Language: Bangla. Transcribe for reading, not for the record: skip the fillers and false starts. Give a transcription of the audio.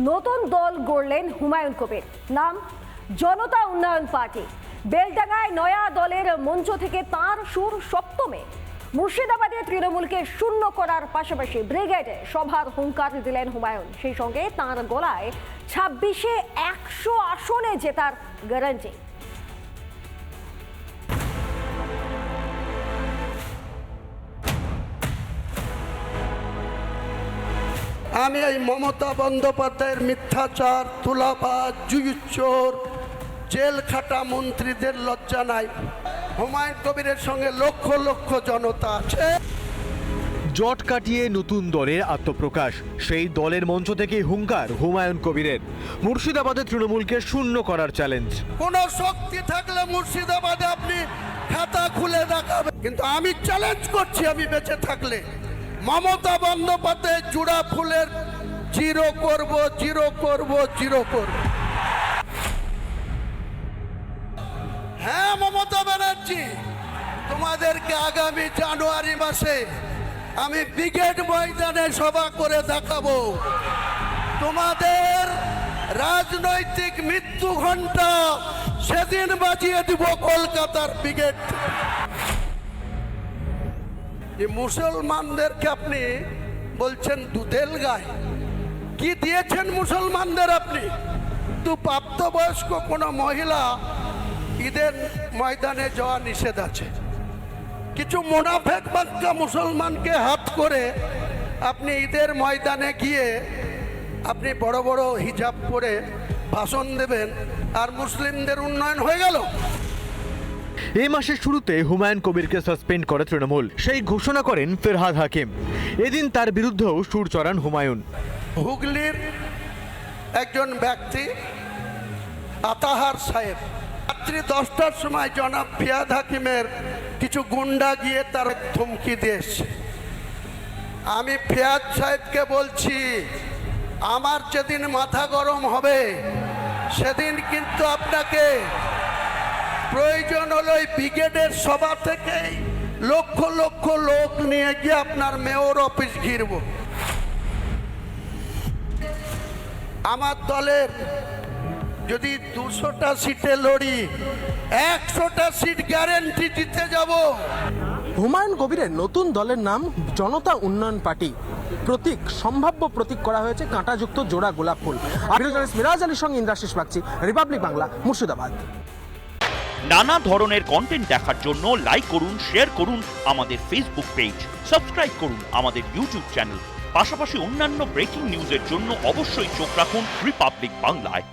নতুন দল গড়লেন হুমায়ুন কবির, নাম জনতা উন্নয়ন পার্টি। বেলডাঙ্গায় নয়া দলের মঞ্চ থেকে তাঁর সুর সপ্তমে। মুর্শিদাবাদে তৃণমূলকে শূন্য করার পাশাপাশি ব্রিগেডে সভার হুঙ্কার দিলেন হুমায়ুন। সেই সঙ্গে তাঁর গলায় 26-এ 100 আসনে জেতার গ্যারান্টি। আমি এই মমতা বন্দ্যোপাধ্যায়ের মিথ্যাচার, তুলাবাজ, জুয়ুচোর, জেল খাটা মন্ত্রীদের লজ্জা নাই। হুমায়ুন কবিরের সঙ্গে লক্ষ লক্ষ জনতা আছে। জট কাটিয়ে নতুন দলের আত্মপ্রকাশ, সেই দলের মঞ্চ থেকে হুঙ্কার হুমায়ুন কবিরের। মুর্শিদাবাদে তৃণমূলকে শূন্য করার চ্যালেঞ্জ। কোন শক্তি থাকলে মুর্শিদাবাদে আপনি খাতা খুলে দেখাবেন, কিন্তু আমি চ্যালেঞ্জ করছি, আমি বেঁচে থাকলে মমতা বন্দ্যোপাধ্যায় জুড়া ফুলের জিরো করব, জিরো করব, জিরো করব। হ্যাঁ মমতা ব্যানার্জি, তোমাদেরকে আগামী জানুয়ারি মাসে আমি ব্রিগেড ময়দানে সভা করে দেখাবো। তোমাদের রাজনৈতিক মৃত্যু ঘণ্টা সেদিন বাজিয়ে দিব কলকাতার ব্রিগেড। এই মুসলমানদেরকে আপনি বলছেন দুধেল গায়, কি দিয়েছেন মুসলমানদের আপনি? তো প্রাপ্তবয়স্ক কোনো মহিলা ঈদের ময়দানে যাওয়া নিষেধ আছে। কিছু মুনাফেক বাক্কা মুসলমানকে হাত করে আপনি ঈদের ময়দানে গিয়ে আপনি বড় বড় হিজাব পরে ভাষণ দেবেন, আর মুসলিমদের উন্নয়ন হয়ে গেল। এই মাসের শুরুতে হুমায়ুন কবিরকে সাসপেন্ড করে তৃণমূল, সেই ঘোষণা করেন ফেরহাদ হাকিম। এদিন তার বিরুদ্ধেও সুর চড়ান হুমায়ুন। হুগলির একজন ব্যক্তি আতাহার সাহেব রাত্রি 10টার সময় জনাব ফিরহাদ হাকিমের কিছু গুন্ডা গিয়ে তার ধমকি দিয়েছে। আমি ফিরহাদ সাহেবকে বলছি, আমার যেদিন মাথা গরম হবে সেদিন কিন্তু আপনাকে প্রয়োজন হলো এই ব্রিগেডের সভা থেকেই লক্ষ লক্ষ লোক নিয়ে গিয়ে আপনার মেয়র অফিস ঘিরব। আমার দলের যদি 200টা সিটে লড়ি, 100টা সিট গ্যারেন্টি দিতে যাব। হুমায়ুন কবিরের নতুন দলের নাম জনতা উন্নয়ন পার্টি। প্রতীক, সম্ভাব্য প্রতীক করা হয়েছে কাঁটাযুক্ত জোড়া গোলাপ ফুল। মিরাজ আলীর সঙ্গে ইন্দ্রাশিস বাগচি, রিপাবলিক বাংলা, মুর্শিদাবাদ। নানা ধরনের কন্টেন্ট দেখার জন্য লাইক করুন, শেয়ার করুন আমাদের ফেসবুক পেজ, সাবস্ক্রাইব করুন আমাদের ইউটিউব চ্যানেল। পাশাপাশি অন্যান্য ব্রেকিং নিউজের জন্য অবশ্যই চোখ রাখুন রিপাবলিক বাংলায়।